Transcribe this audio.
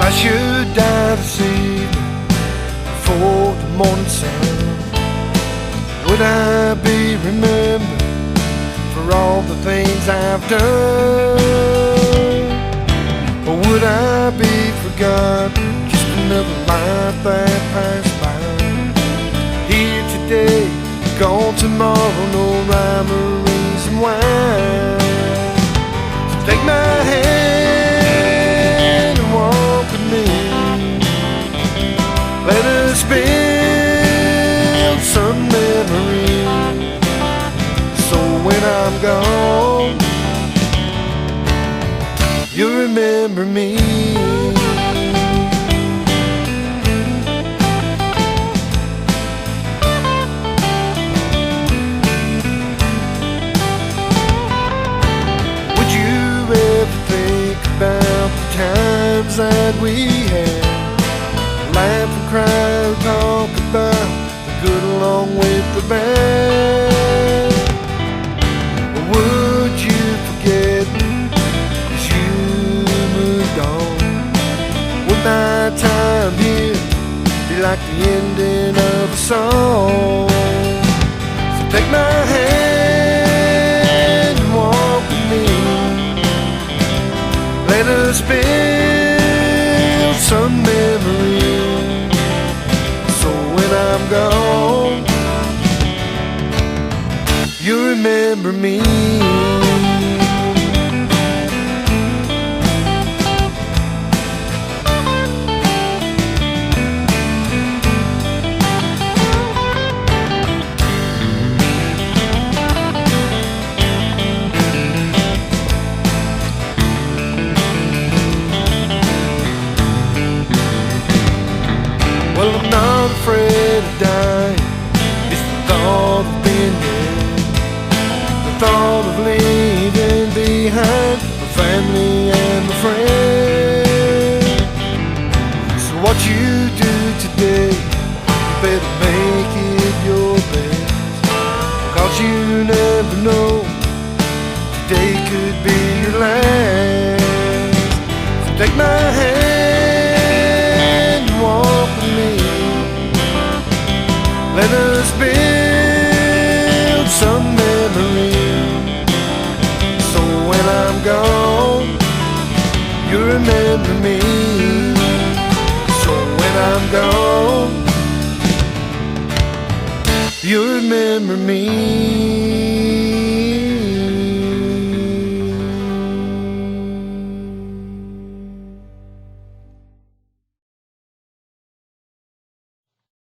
I should die this evening before the morning sun, would I be remembered for all the things I've done? Or would I be forgotten, just another life that passed by? Here today, gone tomorrow, no rhyme or reason why. So take my hand and walk with me. Let us build some memories, so when I'm gone, you'll remember me. Would you ever think about the times that we had? Laugh and cry and talk about the good along with the bad. Or would you forget as you moved on? Would my time here be like the ending of a song? So take my hand and walk with me. Let us build some memories, I'm gone, you remember me. Well, I'm not afraid of dying, it's the thought of being dead, the thought of leaving behind my family and my friends. So what you do today, you better make it your best, 'cause you never know, today could be your last. So take my hand and walk with me. Let us build some memories, so when I'm gone, you remember me. So when I'm gone, you remember me.